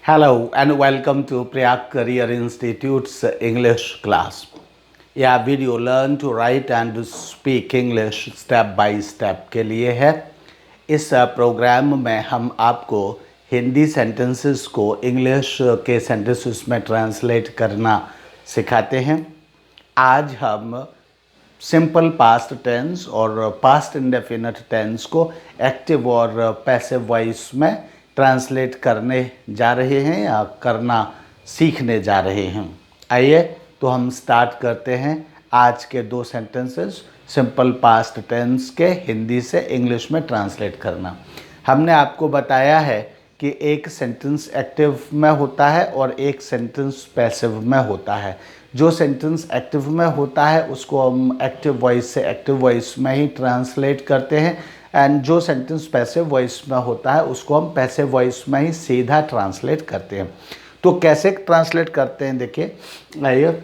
Hello and welcome to Prayag Career Institute's English class. यह video learn to write and speak English step by step के लिए है। इस program में हम आपको हिंदी सेंटेंसेस को इंग्लिश के सेंटेंसेस में ट्रांसलेट करना सिखाते हैं। आज हम सिंपल पास्ट टेंस और पास्ट इंडेफिनिट टेंस को एक्टिव और पैसिव वॉइस में ट्रांसलेट करने जा रहे हैं या करना सीखने जा रहे हैं। आइए तो हम स्टार्ट करते हैं आज के दो सेंटेंसेस सिंपल पास्ट टेंस के हिंदी से इंग्लिश में ट्रांसलेट करना। हमने आपको बताया है कि एक सेंटेंस एक्टिव में होता है और एक सेंटेंस पैसिव में होता है। जो सेंटेंस एक्टिव में होता है उसको हम एक्टिव वॉइस से एक्टिव वॉइस में ही ट्रांसलेट करते हैं एंड जो सेंटेंस पैसिव वॉइस में होता है उसको हम पैसिव वॉइस में ही सीधा ट्रांसलेट करते हैं। तो कैसे ट्रांसलेट करते हैं देखिए, आइए।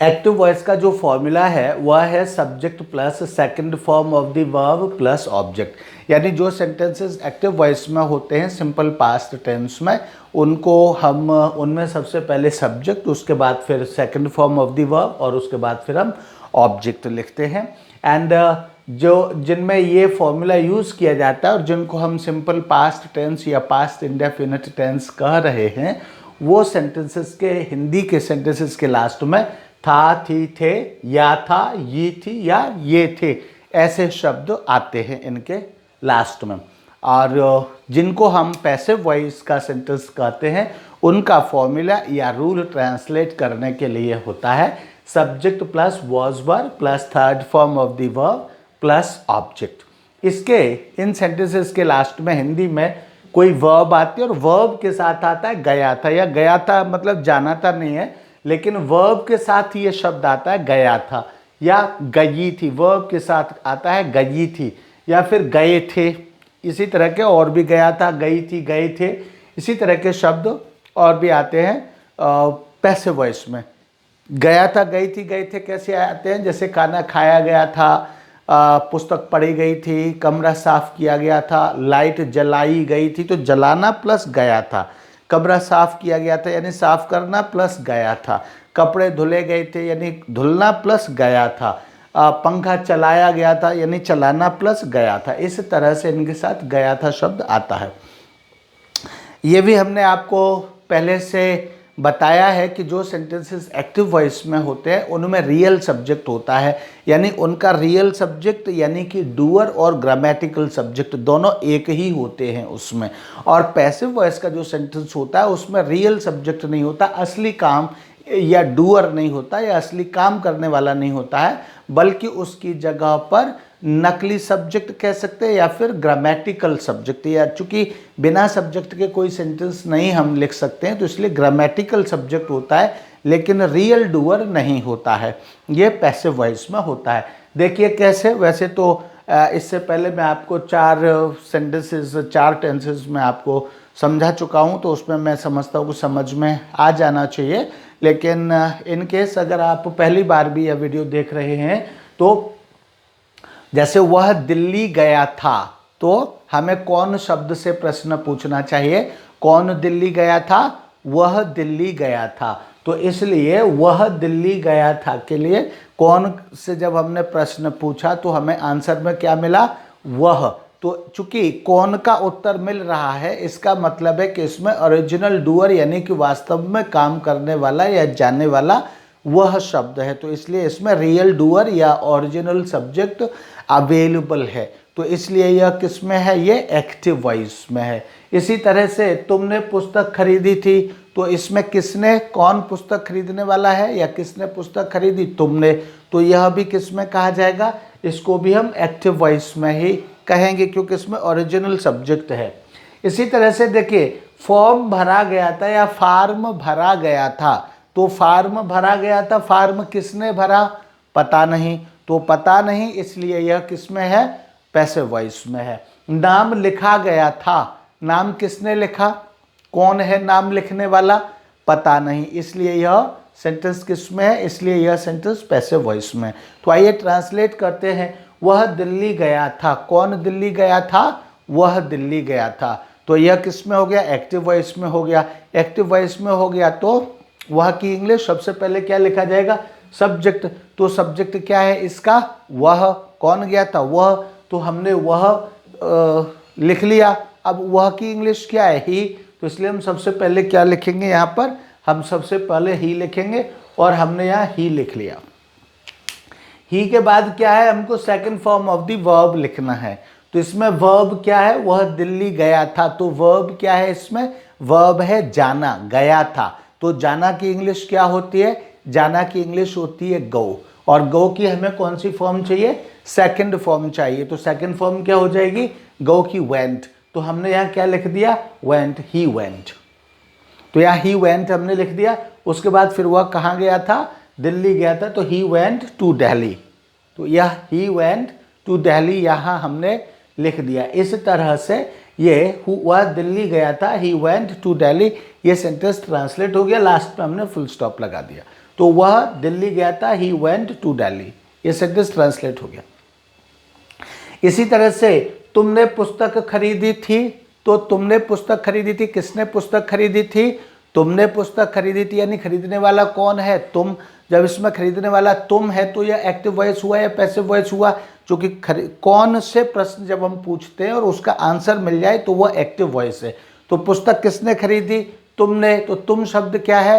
एक्टिव वॉइस का जो फॉर्मूला है वह है subject plus second form of the verb plus object. यानी जो सेंटेंसेस एक्टिव वॉइस में होते हैं सिंपल पास्ट टेंस में, उनको हम उनमें सबसे पहले सब्जेक्ट, उसके बाद फिर second form of the verb और उसके बाद फिर हम ऑब्जेक्ट लिखते हैं। एंड जो जिनमें ये फॉर्मूला यूज़ किया जाता है और जिनको हम सिंपल पास्ट टेंस या पास्ट इंडेफिनिट टेंस कह रहे हैं, वो सेंटेंसेस के हिंदी के सेंटेंसेस के लास्ट में था, थी, थे, या था, ये थी या ये थे, ऐसे शब्द आते हैं इनके लास्ट में। और जिनको हम पैसिव वॉइस का सेंटेंस कहते हैं उनका फॉर्मूला या रूल ट्रांसलेट करने के लिए होता है subject plus was verb plus third form of the verb plus object. इसके इन सेंटेंसेस के लास्ट में हिंदी में कोई वर्ब आती है और वर्ब के साथ आता है गया था, या गया था मतलब जाना था नहीं है, लेकिन वर्ब के साथ ये शब्द आता है गया था, या गई थी, वर्ब के साथ आता है गई थी, या फिर गए थे। इसी तरह के और भी गया था, गई थी, गए थे, इसी तरह के शब्द और भी आते हैं पैसिव वॉइस में। गया था, गई थी, गए थे कैसे आते हैं, जैसे खाना खाया गया था, पुस्तक पढ़ी गई थी, कमरा साफ किया गया था, लाइट जलाई गई थी, तो जलाना प्लस गया था। कमरा साफ किया गया था यानी साफ करना प्लस गया था। कपड़े धुले गए थे यानी धुलना प्लस गया था। पंखा चलाया गया था यानी चलाना प्लस गया था। इस तरह से इनके साथ गया था शब्द आता है। ये भी हमने आपको पहले से बताया है कि जो सेंटेंसेस एक्टिव वॉइस में होते हैं उनमें रियल सब्जेक्ट होता है, यानी उनका रियल सब्जेक्ट यानी कि डूअर और ग्रामेटिकल सब्जेक्ट दोनों एक ही होते हैं उसमें। और पैसिव वॉइस का जो सेंटेंस होता है उसमें रियल सब्जेक्ट नहीं होता, असली काम या डूअर नहीं होता या असली काम करने वाला नहीं होता है, बल्कि उसकी जगह पर नकली सब्जेक्ट कह सकते हैं या फिर ग्रामेटिकल सब्जेक्ट। या चूंकि बिना सब्जेक्ट के कोई सेंटेंस नहीं हम लिख सकते हैं तो इसलिए ग्रामेटिकल सब्जेक्ट होता है, लेकिन रियल डूअर नहीं होता है। ये पैसिव वॉइस में होता है। देखिए कैसे, वैसे तो इससे पहले मैं आपको चार टेंसेस में आपको समझा चुका हूँ, तो उसमें मैं समझता हूँ कि समझ में आ जाना चाहिए। लेकिन इन केस अगर आप पहली बार भी यह वीडियो देख रहे हैं, तो जैसे वह दिल्ली गया था, तो हमें कौन शब्द से प्रश्न पूछना चाहिए, कौन दिल्ली गया था, वह दिल्ली गया था। तो इसलिए वह दिल्ली गया था के लिए कौन से जब हमने प्रश्न पूछा तो हमें आंसर में क्या मिला, वह। तो चूंकि कौन का उत्तर मिल रहा है, इसका मतलब है कि इसमें ओरिजिनल डूअर यानी कि वास्तव में काम करने वाला या जानने वाला वह शब्द है, तो इसलिए इसमें रियल डूअर या ओरिजिनल सब्जेक्ट अवेलेबल है। तो इसलिए यह किस में है, ये एक्टिव वॉइस में है। इसी तरह से तुमने पुस्तक खरीदी थी, तो इसमें किसने, कौन पुस्तक खरीदने वाला है या किसने पुस्तक खरीदी, तुमने, तो यह भी किस में कहा जाएगा, इसको भी हम एक्टिव वॉइस में ही कहेंगे क्योंकि इसमें ओरिजिनल सब्जेक्ट है। इसी तरह से देखिए, फॉर्म भरा गया था या फार्म भरा गया था, तो फार्म भरा गया था, फार्म किसने भरा, पता नहीं, तो पता नहीं, इसलिए यह किस में है, पैसिव वॉइस में है। नाम लिखा गया था, नाम किसने लिखा, कौन है नाम लिखने वाला, पता नहीं, इसलिए यह सेंटेंस किस में है, इसलिए यह सेंटेंस पैसिव वॉइस में। तो आइए ट्रांसलेट करते हैं। वह दिल्ली गया था, कौन दिल्ली गया था, वह दिल्ली गया था। तो यह किस में हो गया, एक्टिव वॉइस में हो गया। एक्टिव वॉइस में हो गया तो वह की इंग्लिश सबसे पहले क्या लिखा जाएगा, सब्जेक्ट। तो सब्जेक्ट क्या है इसका, वह। कौन गया था, वह। तो हमने वह लिख लिया। अब वह की इंग्लिश क्या है, ही। तो इसलिए हम सबसे पहले क्या लिखेंगे, यहाँ पर हम सबसे पहले ही लिखेंगे और हमने यहाँ ही लिख लिया। ही के बाद क्या है, हमको second form of the verb लिखना है। तो इसमें वर्ब क्या है, वह दिल्ली गया था। तो वर्ब क्या है इसमें, वर्ब है जाना, गया था। तो जाना की इंग्लिश क्या होती है, जाना की इंग्लिश होती है गो। और गो की हमें कौन सी फॉर्म चाहिए, सेकंड फॉर्म चाहिए। तो सेकंड फॉर्म क्या हो जाएगी, गो की वेंट। तो हमने यहाँ क्या लिख दिया, वेंट, ही वेंट। तो यहाँ ही वेंट हमने लिख दिया। उसके बाद फिर वह कहाँ गया था, दिल्ली गया था। तो ही वेंट टू दिल्ली। तो यह ही वेंट टू दिल्ली यहाँ हमने लिख दिया। इस तरह से ये वह दिल्ली गया था, ही वेंट टू दिल्ली, ये सेंटेंस ट्रांसलेट हो गया। लास्ट में हमने फुल स्टॉप लगा दिया। तो वह दिल्ली गया था, ही वेंट टू दिल्ली, ये सेंटेंस ट्रांसलेट हो गया। इसी तरह से तुमने पुस्तक खरीदी थी। तो तुमने पुस्तक खरीदी थी, किसने पुस्तक खरीदी थी, तुमने पुस्तक खरीदी थी, यानी खरीदने वाला कौन है, तुम। जब इसमें खरीदने वाला तुम है तो यह एक्टिव वॉइस हुआ या पैसिव वॉइस हुआ, जो कि कौन से प्रश्न जब हम पूछते हैं और उसका आंसर मिल जाए तो वह एक्टिव वॉइस है। तो पुस्तक किसने खरीदी, तुमने। तो तुम शब्द क्या है,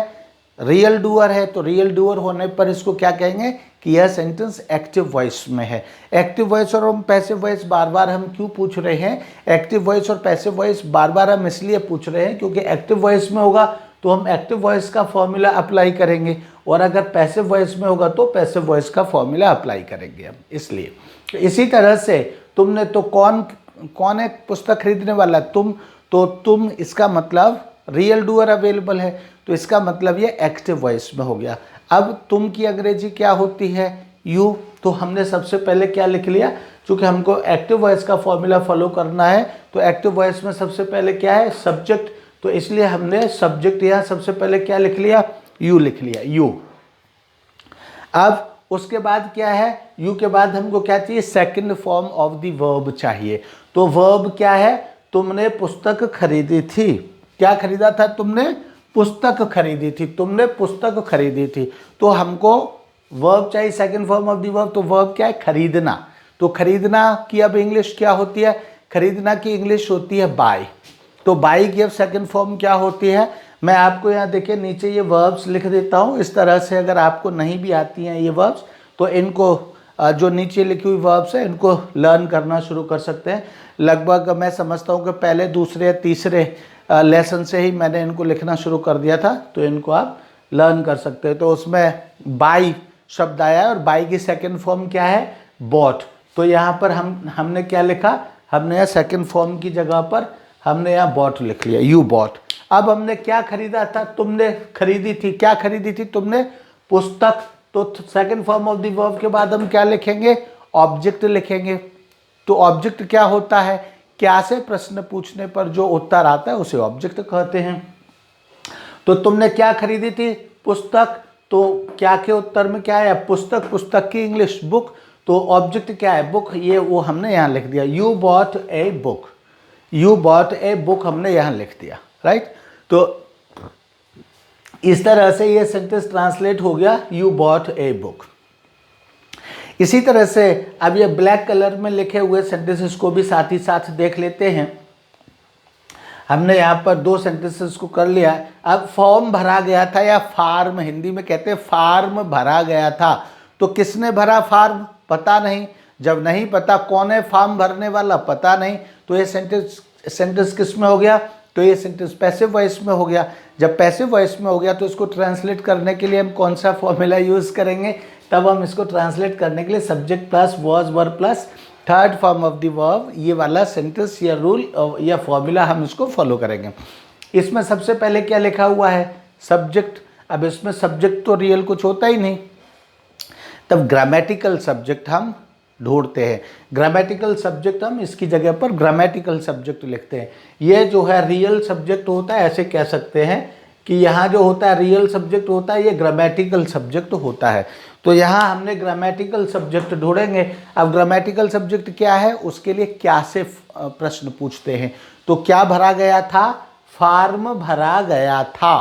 रियल डूअर है। तो रियल डूअर होने पर इसको क्या कहेंगे कि यह सेंटेंस एक्टिव वॉइस में है। एक्टिव वॉइस और हम पैसिव वॉइस बार बार हम क्यों पूछ रहे हैं, एक्टिव वॉइस और पैसिव वॉइस बार बार हम इसलिए पूछ रहे हैं क्योंकि एक्टिव वॉइस में होगा तो हम एक्टिव वॉइस का फॉर्मूला अप्लाई करेंगे, और अगर पैसिव वॉइस में होगा तो पैसिव वॉइस का फॉर्मूला अप्लाई करेंगे हम। इसलिए इसी तरह से तुमने, तो कौन है पुस्तक खरीदने वाला, तुम। तो तुम इसका मतलब रियल डूअर अवेलेबल है, तो इसका मतलब ये एक्टिव वॉइस में हो गया। अब तुम की अंग्रेजी क्या होती है, यू। तो हमने सबसे पहले क्या लिख लिया, क्योंकि हमको एक्टिव वॉइस का फॉर्मूला फॉलो करना है। तो एक्टिव वॉइस में सबसे पहले क्या है, सब्जेक्ट। तो इसलिए हमने सब्जेक्ट यहाँ सबसे पहले क्या लिख लिया, यू लिख लिया, यू। अब उसके बाद क्या है, यू के बाद हमको क्या चाहिए, second form of the verb चाहिए। तो वर्ब क्या है, तुमने पुस्तक खरीदी थी। क्या खरीदा था तुमने, पुस्तक खरीदी थी, तुमने पुस्तक खरीदी थी। तो हमको वर्ब चाहिए, second form of the verb. तो वर्ब क्या है, खरीदना। तो खरीदना की अब इंग्लिश क्या होती है, खरीदना की इंग्लिश होती है बाय। तो बाई की अब सेकंड फॉर्म क्या होती है, मैं आपको यहाँ देखिए नीचे ये वर्ब्स लिख देता हूँ। इस तरह से अगर आपको नहीं भी आती हैं ये वर्ब्स तो इनको जो नीचे लिखी हुई वर्ब्स है इनको लर्न करना शुरू कर सकते हैं। लगभग मैं समझता हूँ कि पहले दूसरे तीसरे लेसन से ही मैंने इनको लिखना शुरू कर दिया था, तो इनको आप लर्न कर सकते हैं। तो उसमें बाई शब्द आया है और बाई की सेकेंड फॉर्म क्या है, बॉट। तो यहाँ पर हमने क्या लिखा, हमने यहाँ सेकेंड फॉर्म की जगह पर हमने यहाँ बॉट लिख लिया, यू बॉट। अब हमने क्या खरीदा था, तुमने खरीदी थी। क्या खरीदी थी तुमने, पुस्तक। तो second form of the verb के बाद हम क्या लिखेंगे, ऑब्जेक्ट लिखेंगे। तो ऑब्जेक्ट क्या होता है, क्या से प्रश्न पूछने पर जो उत्तर आता है उसे ऑब्जेक्ट कहते हैं। तो तुमने क्या खरीदी थी, पुस्तक। तो क्या के उत्तर में क्या है, पुस्तक। पुस्तक की इंग्लिश बुक। तो ऑब्जेक्ट क्या है, बुक। ये वो हमने यहाँ लिख दिया, you bought a book. You bought a book हमने यहाँ लिख दिया, राइट। तो इस तरह से ये सेंटेंस ट्रांसलेट हो गया, यू बॉट ए बुक। इसी तरह से अब ये ब्लैक कलर में लिखे हुए सेंटेंसेस को भी साथ ही साथ देख लेते हैं। हमने यहाँ पर दो सेंटेंसेस को कर लिया। अब फॉर्म भरा गया था या फार्म, हिंदी में कहते हैं फार्म भरा गया था। तो किसने भरा फार्म, पता नहीं। जब नहीं पता कौन है फॉर्म भरने वाला, पता नहीं, तो ये सेंटेंस किस में हो गया, तो ये सेंटेंस पैसिव वॉइस में हो गया। जब पैसिव वॉइस में हो गया तो इसको ट्रांसलेट करने के लिए हम कौन सा फॉर्मूला यूज़ करेंगे, तब हम इसको ट्रांसलेट करने के लिए subject plus was verb plus third form of the verb, ये वाला सेंटेंस या रूल या फॉर्मूला हम इसको फॉलो करेंगे। इसमें सबसे पहले क्या लिखा हुआ है, सब्जेक्ट। अब इसमें सब्जेक्ट तो रियल कुछ होता ही नहीं, तब ग्रामेटिकल सब्जेक्ट हम ढूंढते हैं। ग्रामेटिकल सब्जेक्ट हम इसकी जगह पर ग्रामेटिकल सब्जेक्ट लिखते हैं। ये जो है रियल सब्जेक्ट होता है, ऐसे कह सकते हैं कि यहाँ जो होता है रियल सब्जेक्ट होता है, ये ग्रामेटिकल सब्जेक्ट होता है। तो यहाँ हमने ग्रामेटिकल सब्जेक्ट ढूंढेंगे। अब ग्रामेटिकल सब्जेक्ट क्या है, उसके लिए क्या से प्रश्न पूछते हैं। तो क्या भरा गया था? फार्म भरा गया था।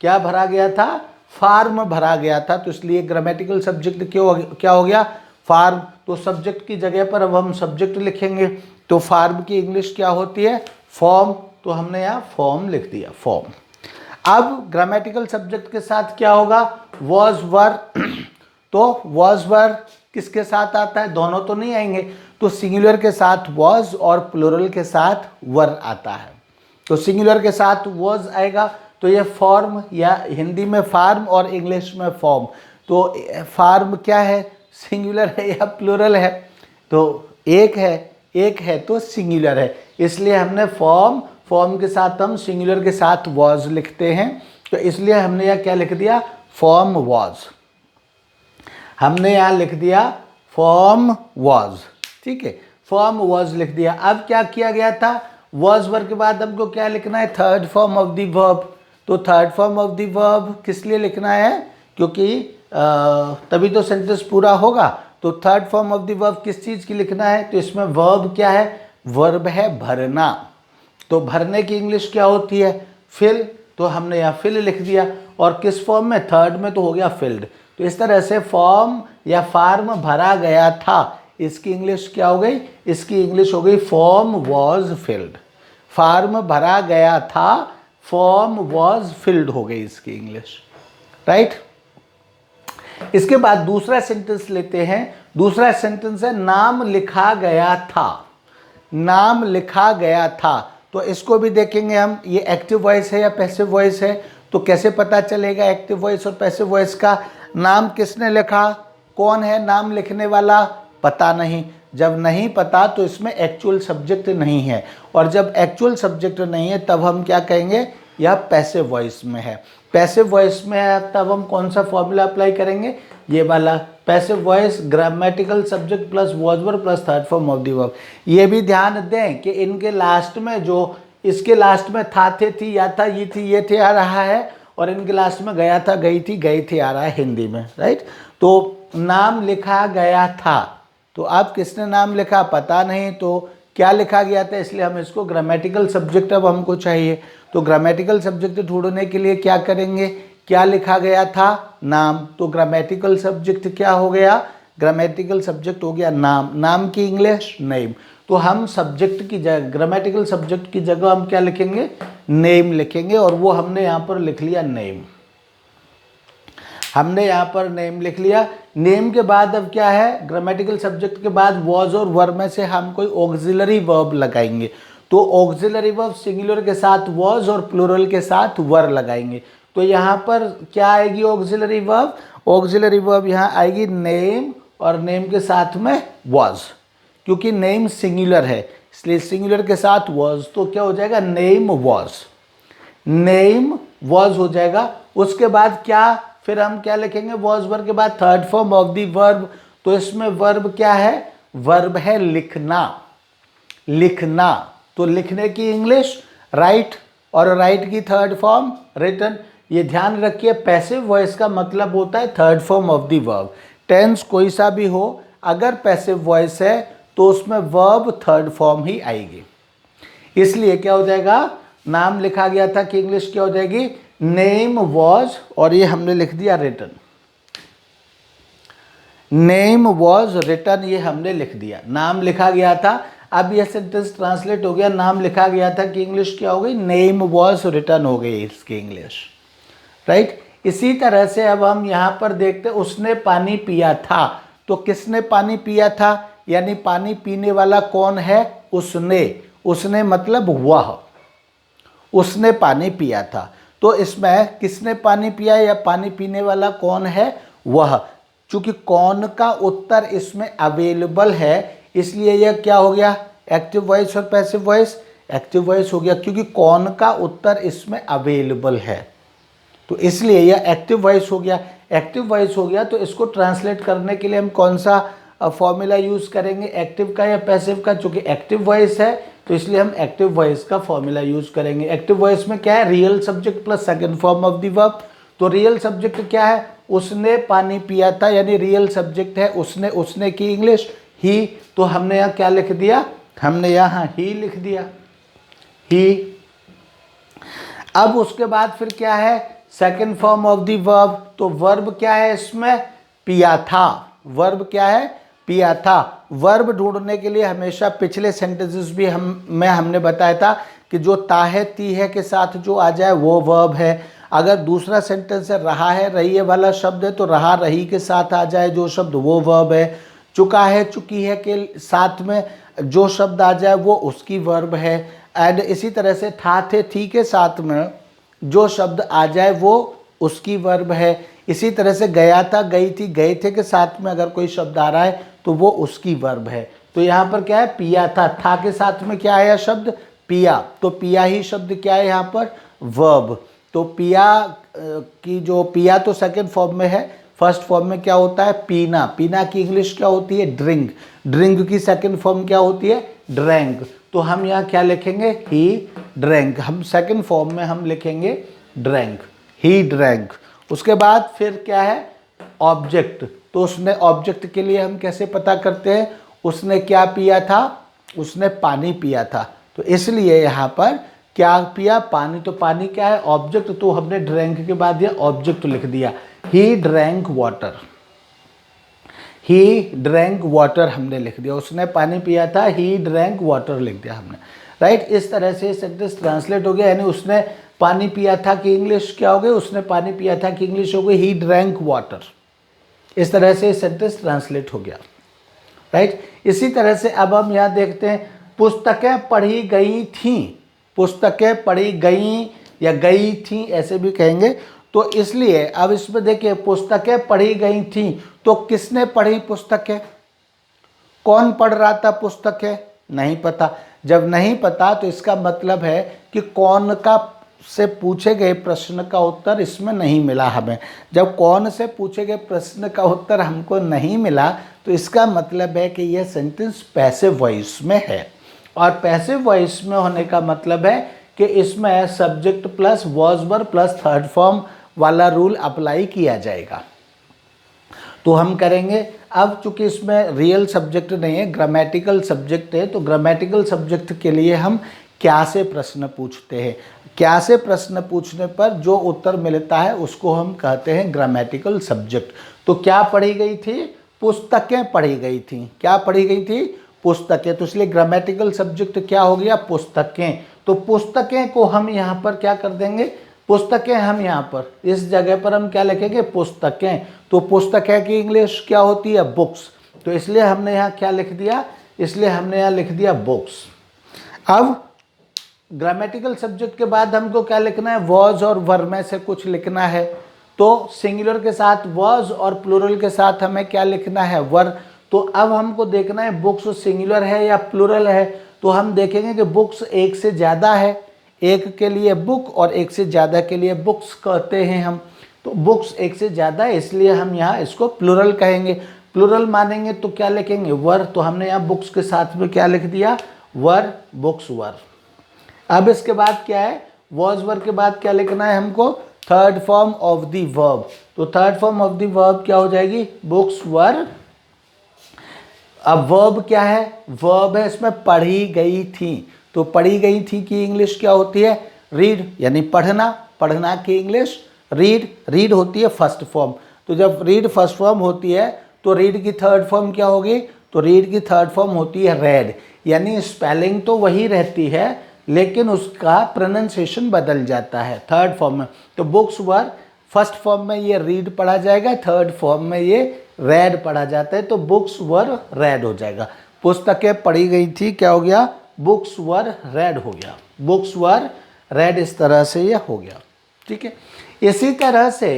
क्या भरा गया था? फार्म भरा गया था। तो इसलिए ग्रामेटिकल सब्जेक्ट क्या हो गया? फार्म। तो सब्जेक्ट की जगह पर अब हम सब्जेक्ट लिखेंगे, तो फार्म की इंग्लिश क्या होती है? फॉर्म। तो हमने यहाँ फॉर्म लिख दिया, फॉर्म। अब ग्रामेटिकल सब्जेक्ट के साथ क्या होगा? Was were. तो वॉज वर किसके साथ आता है? दोनों तो नहीं आएंगे, तो सिंगुलर के साथ वॉज और प्लूरल के साथ वर आता है। तो सिंगुलर के साथ वॉज आएगा, तो ये फॉर्म, या हिंदी में फार्म और इंग्लिश में फॉर्म। तो फार्म क्या है? सिंगुलर है या प्लूरल है? तो एक है तो सिंगुलर है, इसलिए हमने फॉर्म के साथ हम सिंगुलर के साथ वॉज लिखते हैं। तो इसलिए हमने यहाँ क्या लिख दिया? Form was. हमने यहाँ लिख दिया फॉर्म वॉज, ठीक है, फॉर्म वॉज लिख दिया। अब क्या किया गया था? वॉज वर्ब के बाद हमको क्या लिखना है? Third form of the verb. तो third form of the verb किस लिए लिखना है? क्योंकि तभी तो सेंटेंस पूरा होगा। तो third form of the verb किस चीज़ की लिखना है? तो इसमें वर्ब क्या है? वर्ब है भरना। तो भरने की इंग्लिश क्या होती है? फिल। तो हमने यहाँ फिल लिख दिया, और किस फॉर्म में? थर्ड में, तो हो गया फिल्ड। तो इस तरह से फॉर्म या फार्म भरा गया था, इसकी इंग्लिश क्या हो गई? इसकी इंग्लिश हो गई फॉर्म वॉज फिल्ड। फार्म भरा गया था, फॉर्म वॉज फिल्ड हो गई इसकी इंग्लिश, राइट। इसके बाद दूसरा सेंटेंस लेते हैं। दूसरा सेंटेंस है नाम लिखा गया था। नाम लिखा गया था, तो इसको भी देखेंगे हम, ये एक्टिव वॉइस है या पैसिव वॉइस है। तो कैसे पता चलेगा एक्टिव वॉइस और पैसिव वॉइस का? नाम किसने लिखा? कौन है नाम लिखने वाला? पता नहीं। जब नहीं पता तो इसमें एक्चुअल सब्जेक्ट नहीं है, और जब एक्चुअल सब्जेक्ट नहीं है तब हम क्या कहेंगे? यह पैसिव वॉइस में है। पैसिव वॉइस में है तब हम कौन सा फॉर्मूला अप्लाई करेंगे? ये वाला, passive voice grammatical subject plus was verb plus third form of the verb. ये भी ध्यान दें कि इनके लास्ट में जो, इसके लास्ट में था, थे, थी, या था, ये थी, ये थे आ रहा है, और इनके लास्ट में गया था, गई थी, गई थी आ रहा है हिंदी में, राइट। तो नाम लिखा गया था, तो अब किसने नाम लिखा? पता नहीं, तो क्या लिखा गया था? इसलिए हम इसको ग्रामेटिकल सब्जेक्ट अब हमको चाहिए। तो ग्रामेटिकल सब्जेक्ट ढूंढने के लिए क्या करेंगे? क्या लिखा गया था? नाम। तो ग्रामेटिकल सब्जेक्ट क्या हो गया? ग्रामेटिकल सब्जेक्ट हो गया नाम। नाम की इंग्लिश नेम। तो हम सब्जेक्ट की जगह, ग्रामेटिकल सब्जेक्ट की जगह हम क्या लिखेंगे? नेम लिखेंगे, और वो हमने यहाँ पर लिख लिया नेम। हमने यहाँ पर नेम लिख लिया। नेम के बाद अब क्या है? ग्रामेटिकल सब्जेक्ट के बाद वॉज और वर्ब में से हम कोई ऑक्सिलरी वर्ब लगाएंगे। तो ऑक्सिलरी वर्ब सिंगुलर के साथ वॉज और प्लूरल के साथ वर लगाएंगे। तो यहाँ पर क्या आएगी ऑक्सिलरी वर्ब? ऑक्सिलरी वर्ब यहाँ आएगी नेम, और नेम के साथ में वॉज, क्योंकि नेम सिंगुलर है इसलिए सिंगुलर के साथ वॉज। तो क्या हो जाएगा? Name was. नेम वॉज हो जाएगा। उसके बाद क्या? फिर हम क्या लिखेंगे? वॉज वर्ब के बाद third form of the verb. तो इसमें वर्ब क्या है? वर्ब है लिखना। लिखना, तो लिखने की इंग्लिश राइट, और राइट की थर्ड फॉर्म रिटन। ये ध्यान रखिए, पैसिव वॉइस का मतलब होता है third form of the verb. Tense कोई सा भी हो, अगर पैसिव वॉइस है तो उसमें वर्ब थर्ड फॉर्म ही आएगी। इसलिए क्या हो जाएगा? नाम लिखा गया था कि इंग्लिश क्या हो जाएगी? नेम वॉज, और ये हमने लिख दिया रिटन। नेम वॉज रिटन, ये हमने लिख दिया। नाम लिखा गया था, अब यह सेंटेंस ट्रांसलेट हो गया। नाम लिखा गया था कि इंग्लिश क्या हो गई? नेम वॉज रिटन हो गई इसकी इंग्लिश, राइट। इसी तरह से अब हम यहाँ पर देखते, उसने पानी पिया था। तो किसने पानी पिया था? यानी पानी पीने वाला कौन है? उसने। उसने मतलब वह, उसने पानी पिया था। तो इसमें किसने पानी पिया या पानी पीने वाला कौन है? वह। चूंकि कौन का उत्तर इसमें अवेलेबल है, इसलिए यह क्या हो गया? एक्टिव वॉइस और पैसिव वॉइस। एक्टिव वॉइस हो गया क्योंकि कौन का उत्तर इसमें अवेलेबल है, तो इसलिए यह एक्टिव वॉइस हो गया। एक्टिव वॉइस हो गया तो इसको ट्रांसलेट करने के लिए हम कौन सा फॉर्मूला यूज़ करेंगे? एक्टिव का या पैसिव का? चूंकि एक्टिव वॉइस है तो इसलिए हम एक्टिव वॉइस का फॉर्मूला यूज़ करेंगे। एक्टिव वॉइस में क्या है? Real subject plus second form of the verb. तो रियल सब्जेक्ट क्या है? उसने पानी पिया था, यानी रियल सब्जेक्ट है उसने। उसने की इंग्लिश ही। तो हमने यहाँ क्या लिख दिया? हमने यहाँ ही लिख दिया। ही। अब उसके बाद फिर क्या है, second form of the verb. तो वर्ब क्या है इसमें, पिया था। वर्ब क्या है, पिया था। वर्ब ढूंढने के लिए हमेशा पिछले सेंटेंसेस भी हमने बताया था कि जो ता है ती है के साथ जो आ जाए वो वर्ब है। अगर दूसरा सेंटेंस है रहा है रही वाला शब्द है तो रहा रही के साथ आ जाए जो शब्द वो वर्ब है। चुका है चुकी है के साथ में जो शब्द आ जाए वो उसकी वर्ब है। एंड इसी तरह से था थे थी के साथ में जो शब्द आ जाए वो उसकी वर्ब है। इसी तरह से गया था गई थी गए थे के साथ में अगर कोई शब्द आ रहा है तो वो उसकी वर्ब है। तो यहाँ पर क्या है, पिया था के साथ में क्या आया शब्द, पिया। तो पिया ही शब्द क्या है यहाँ पर, वर्ब। तो पिया की जो पिया तो सेकंड फॉर्म में है, फर्स्ट फॉर्म में क्या होता है, पीना। पीना की इंग्लिश क्या होती है, ड्रिंक। ड्रिंक की सेकंड फॉर्म क्या होती है, ड्रैंक। तो हम यहाँ क्या लिखेंगे, ही ड्रैंक। हम सेकंड फॉर्म में हम लिखेंगे ड्रैंक, ही ड्रैंक। उसके बाद फिर क्या है, ऑब्जेक्ट। तो उसने, ऑब्जेक्ट के लिए हम कैसे पता करते हैं, उसने क्या पिया था, उसने पानी पिया था। तो इसलिए यहाँ पर क्या पिया, पानी। तो पानी क्या है, ऑब्जेक्ट। तो हमने ड्रैंक के बाद ये ऑब्जेक्ट लिख दिया, he drank water. He drank water हमने लिख दिया, उसने पानी पिया था, ही ड्रैंक वाटर लिख दिया हमने, राइट। इस तरह से सेंटेंस ट्रांसलेट हो गया। यानी उसने पानी पिया था कि इंग्लिश क्या हो गई, उसने पानी पिया था कि इंग्लिश हो गई ही ड्रैंक वाटर। इस तरह से सेंटेंस ट्रांसलेट हो गया, राइट। इसी तरह से अब हम यहाँ देखते हैं, पुस्तकें पढ़ी गई थीं। पुस्तकें पढ़ी गई या गई थीं ऐसे भी कहेंगे। तो इसलिए अब इसमें देखिए, पुस्तकें पढ़ी गई थीं, तो किसने पढ़ी पुस्तकें, कौन पढ़ रहा था पुस्तकें, नहीं पता। जब नहीं पता तो इसका मतलब है कि कौन का से पूछे गए प्रश्न का उत्तर इसमें नहीं मिला हमें। जब कौन से पूछे गए प्रश्न का उत्तर हमको नहीं मिला तो इसका मतलब है कि यह सेंटेंस पैसिव वॉइस में है। और पैसिव वॉइस में होने का मतलब है कि इसमें subject plus was verb plus third form वाला रूल अप्लाई किया जाएगा। तो हम करेंगे, अब चूंकि इसमें रियल सब्जेक्ट नहीं है, ग्रामेटिकल सब्जेक्ट है, तो ग्रामेटिकल सब्जेक्ट के लिए हम क्या से प्रश्न पूछते हैं। क्या से प्रश्न पूछने पर जो उत्तर मिलता है उसको हम कहते हैं ग्रामेटिकल सब्जेक्ट। तो क्या पढ़ी गई थी, पुस्तकें पढ़ी गई थी। क्या पढ़ी गई थी, पुस्तकें। तो इसलिए ग्रामेटिकल सब्जेक्ट क्या हो गया, पुस्तकें। तो पुस्तकें को हम यहाँ पर क्या कर देंगे, पुस्तकें हम यहाँ पर इस जगह पर हम क्या लिखेंगे, पुस्तकें। तो पुस्तकें की इंग्लिश क्या होती है, बुक्स। तो इसलिए हमने यहाँ क्या लिख दिया, इसलिए हमने यहाँ लिख दिया बुक्स। अब ग्रामेटिकल सब्जेक्ट के बाद हमको क्या लिखना है, वॉज और वर में से कुछ लिखना है। तो सिंगुलर के साथ वॉज और प्लूरल के साथ हमें क्या लिखना है, वर। तो अब हमको देखना है बुक्स सिंगुलर है या प्लूरल है। तो हम देखेंगे कि बुक्स एक से ज़्यादा है, एक के लिए बुक और एक से ज़्यादा के लिए बुक्स कहते हैं हम। तो बुक्स एक से ज़्यादा है इसलिए हम यहाँ इसको प्लूरल कहेंगे। प्लूरल मानेंगे तो क्या लिखेंगे, वर। तो हमने यहाँ बुक्स के साथ में क्या लिख दिया, वर, बुक्स, वर। अब इसके बाद क्या है, वॉज वर के बाद क्या लिखना है हमको, third form of the verb. तो third form of the verb क्या हो जाएगी, बुक्स वर। अब वर्ब क्या है, वर्ब है इसमें पढ़ी गई थी। तो पढ़ी गई थी की इंग्लिश क्या होती है, रीड, यानी पढ़ना। पढ़ना की इंग्लिश रीड। रीड होती है फर्स्ट फॉर्म। तो जब रीड फर्स्ट फॉर्म होती है तो रीड की थर्ड फॉर्म क्या होगी, तो रीड की थर्ड फॉर्म होती है रेड। यानी स्पेलिंग तो वही रहती है लेकिन उसका प्रोनाउंसिएशन बदल जाता है थर्ड फॉर्म में। तो बुक्स वर फर्स्ट फॉर्म में ये रीड पढ़ा जाएगा, थर्ड फॉर्म में ये रेड पढ़ा जाता है। तो बुक्स वर रेड हो जाएगा। पुस्तकें पढ़ी गई थी, क्या हो गया, बुक्स वर रेड हो गया। बुक्स वर रेड, इस तरह से ये हो गया, ठीक है। इसी तरह से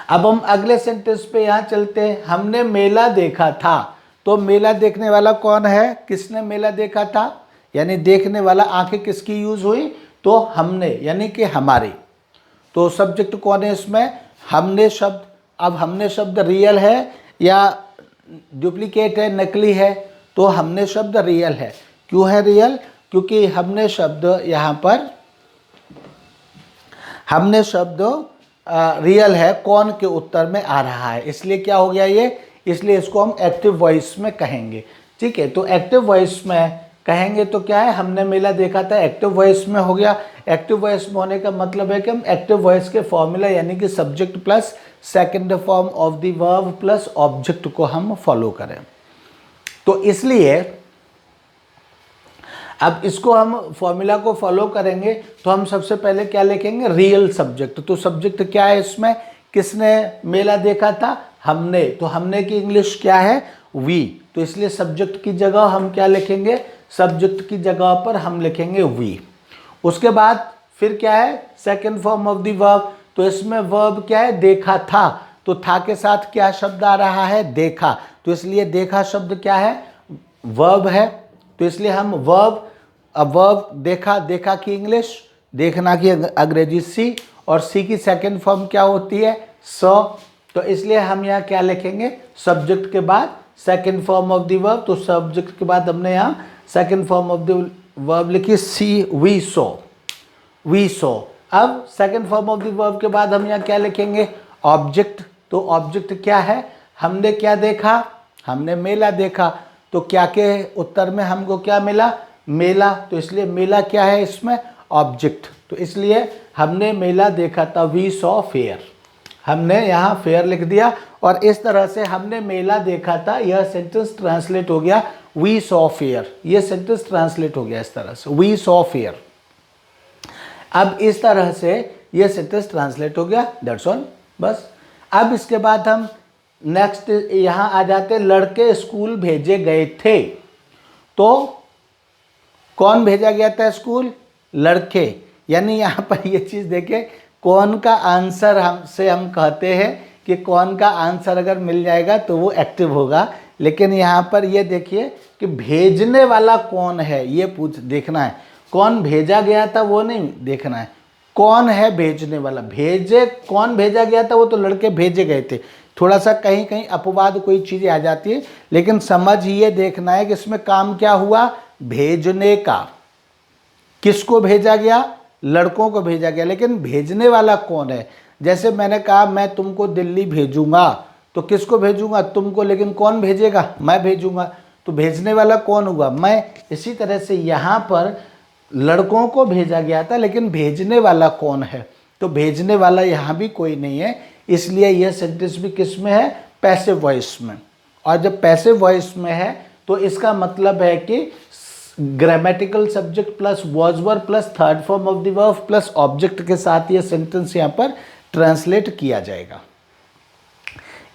अब हम अगले सेंटेंस पे यहाँ चलते हैं। हमने मेला देखा था। तो मेला देखने वाला कौन है, किसने मेला देखा था, यानी देखने वाला आंखें किसकी यूज हुई, तो हमने, यानी कि हमारी। तो सब्जेक्ट कौन है इसमें, हमने शब्द। अब हमने शब्द रियल है या डुप्लीकेट है, नकली है, तो हमने शब्द रियल है। क्यों है रियल, क्योंकि हमने शब्द यहाँ पर, हमने शब्द रियल है, कौन के उत्तर में आ रहा है, इसलिए क्या हो गया ये, इसलिए इसको हम एक्टिव वॉइस में कहेंगे, ठीक है। तो एक्टिव वॉइस में कहेंगे तो क्या है, हमने मेला देखा था एक्टिव वॉइस में हो गया। एक्टिव वॉइस में होने का मतलब है कि हम एक्टिव वॉइस के फॉर्मूला यानी कि subject plus second form of the verb plus object को हम फॉलो करें। तो इसलिए अब इसको हम फॉर्मूला को फॉलो करेंगे तो हम सबसे पहले क्या लिखेंगे, रियल सब्जेक्ट। तो सब्जेक्ट क्या है इसमें, किसने मेला देखा था, हमने। तो हमने की इंग्लिश क्या है, वी। तो इसलिए सब्जेक्ट की जगह हम क्या लिखेंगे, सब्जेक्ट की जगह पर हम लिखेंगे वी। उसके बाद फिर क्या है, second form of the verb. तो इसमें वर्ब क्या है, देखा था। तो था के साथ क्या शब्द आ रहा है, देखा। तो इसलिए देखा शब्द क्या है, वर्ब है। तो इसलिए हम वर्ब, अब वर्ब देखा, देखा की इंग्लिश, देखना की अंग्रेजी सी, और सी की सेकंड फॉर्म क्या होती है, सो। तो इसलिए हम यहाँ क्या लिखेंगे, सब्जेक्ट के बाद second form of the verb. तो सब्जेक्ट के बाद हमने यहाँ second form of the verb लिखी सी, वी सो, वी सो। अब second form of the verb के बाद हम यहाँ क्या लिखेंगे, ऑब्जेक्ट। तो ऑब्जेक्ट क्या है, हमने क्या देखा, हमने मेला देखा। तो क्या के उत्तर में हमको क्या मिला, मेला। तो इसलिए मेला क्या है इसमें, ऑब्जेक्ट। तो इसलिए हमने मेला देखा था, वी सॉ फेयर। हमने यहाँ फेयर लिख दिया और इस तरह से हमने मेला देखा था, यह सेंटेंस ट्रांसलेट हो गया वी सॉ फेयर। यह सेंटेंस ट्रांसलेट हो गया इस तरह से, वी सॉ फेयर। अब इस तरह से यह सेंटेंस ट्रांसलेट हो गया, दैट्स ऑल, बस। अब इसके बाद हम नेक्स्ट यहाँ आ जाते, लड़के स्कूल भेजे गए थे। तो कौन भेजा गया था स्कूल, लड़के। यानी यहाँ पर ये चीज़ देखें, कौन का आंसर हमसे हम कहते हैं कि कौन का आंसर अगर मिल जाएगा तो वो एक्टिव होगा। लेकिन यहाँ पर ये देखिए कि भेजने वाला कौन है ये देखना है, कौन भेजा गया था वो नहीं देखना है, कौन है भेजने वाला। भेजे, कौन भेजा गया था, वो तो लड़के भेजे गए थे। थोड़ा सा कहीं कहीं अपवाद कोई चीज़ें आ जाती है, लेकिन समझ ये देखना है कि इसमें काम क्या हुआ, भेजने का। किसको भेजा गया, लड़कों को भेजा गया, लेकिन भेजने वाला कौन है। जैसे मैंने कहा मैं तुमको दिल्ली भेजूंगा, तो किसको भेजूंगा, तुमको, लेकिन कौन भेजेगा, मैं भेजूंगा। तो भेजने वाला कौन हुआ, मैं। इसी तरह से यहाँ पर लड़कों को भेजा गया था, लेकिन भेजने वाला कौन है, तो भेजने वाला यहाँ भी कोई नहीं है। इसलिए यह सेंटेंस भी किस में है, पैसिव वॉइस में। और जब पैसिव वॉइस में है तो इसका मतलब है कि grammatical subject plus was verb plus third form of the verb plus object के साथ ये सेंटेंस यहाँ पर ट्रांसलेट किया जाएगा।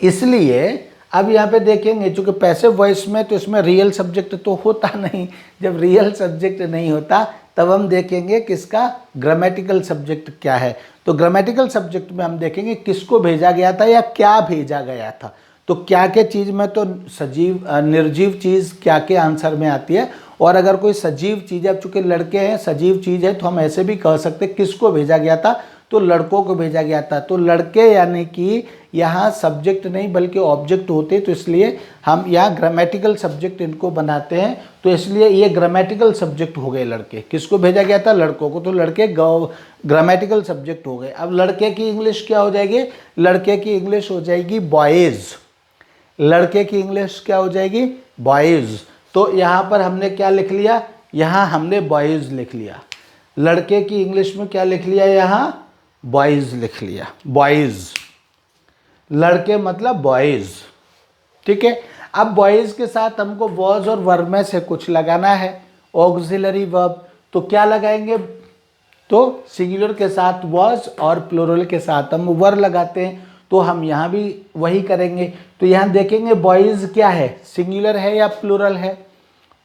इसलिए अब यहाँ पे देखेंगे, चूंकि पैसिव वॉइस में तो इसमें रियल सब्जेक्ट तो होता नहीं। जब रियल सब्जेक्ट नहीं होता तब हम देखेंगे किसका, ग्रामेटिकल सब्जेक्ट क्या है। तो ग्रामेटिकल सब्जेक्ट में हम देखेंगे किसको भेजा गया था या क्या भेजा गया था। तो क्या के चीज़ में तो सजीव निर्जीव चीज़ क्या के आंसर में आती है, और अगर कोई सजीव चीज़ है, अब चूँकि लड़के हैं सजीव चीज़ है, तो हम ऐसे भी कह सकते किसको भेजा गया था, तो लड़कों को भेजा गया था। तो लड़के यानी कि यहाँ सब्जेक्ट नहीं बल्कि ऑब्जेक्ट होते, तो इसलिए हम यहाँ ग्रामेटिकल सब्जेक्ट इनको बनाते हैं। तो इसलिए ये ग्रामेटिकल सब्जेक्ट हो गए लड़के। किसको भेजा गया था, लड़कों को, तो लड़के ग्रामेटिकल सब्जेक्ट हो गए। अब लड़के की इंग्लिश क्या हो जाएगी, लड़के की इंग्लिश हो जाएगी बॉयज़। लड़के की इंग्लिश क्या हो जाएगी, बॉयज़। तो यहाँ पर हमने क्या लिख लिया, यहाँ हमने बॉयज़ लिख लिया। लड़के की इंग्लिश में क्या लिख लिया, यहाँ बॉयज़ लिख लिया, बॉयज़। लड़के मतलब बॉयज़, ठीक है। अब बॉयज़ के साथ हमको वॉज और वर्ब में से कुछ लगाना है, ऑक्सिलरी वर्ब। तो क्या लगाएंगे, तो सिंगुलर के साथ वॉज और प्लूरल के साथ हम वर लगाते हैं। तो हम यहाँ भी वही करेंगे। तो यहाँ देखेंगे बॉयज़ क्या है, सिंगुलर है या प्लूरल है।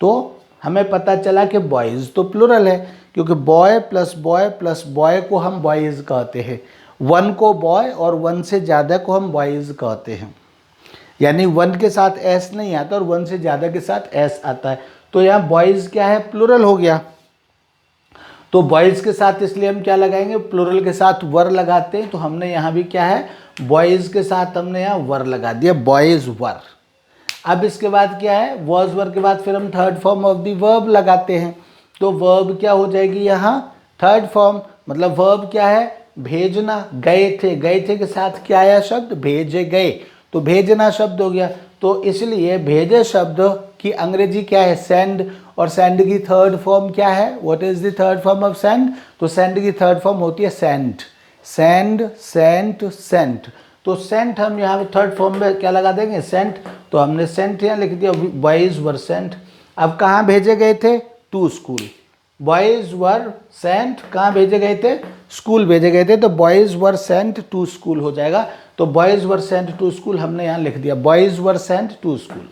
तो हमें पता चला कि बॉयज़ तो प्लूरल है, क्योंकि बॉय प्लस बॉय को हम बॉयज़ कहते हैं। वन को बॉय और वन से ज़्यादा को हम बॉयज़ कहते हैं। यानी वन के साथ एस नहीं आता और वन से ज़्यादा के साथ एस आता है। तो यहाँ बॉयज़ क्या है, प्लूरल हो गया। तो बॉयज़ के साथ इसलिए हम क्या लगाएंगे, प्लूरल के साथ वर लगाते हैं। तो हमने यहाँ भी क्या है, बॉयज़ के साथ हमने यहाँ वर लगा दिया, बॉयज़ वर। अब इसके बाद क्या है, वॉज वर के बाद फिर हम third form of the verb लगाते हैं। तो वर्ब क्या हो जाएगी यहाँ, थर्ड फॉर्म। मतलब वर्ब क्या है, भेजना। गए थे, गए थे के साथ क्या आया शब्द, भेजे गए। तो भेजना शब्द हो गया। तो इसलिए भेजे शब्द कि अंग्रेजी क्या है, सेंड, और सेंड की थर्ड फॉर्म क्या है, what is the third form of sand, तो सेंड की थर्ड फॉर्म होती है सेंट, सेंड, सेंट, सेंट। तो सेंट हम यहाँ पे थर्ड फॉर्म में क्या लगा देंगे, सेंट, तो हमने सेंट यहाँ लिख दिया, बॉयज वर सेंट। अब कहाँ भेजे गए थे, to school, boys were sent, कहाँ भेजे गए थे, स्कूल भेजे गए थे, तो boys were sent to school हो जाएगा। तो boys were sent to school हमने यहाँ लिख दिया, boys were sent to school,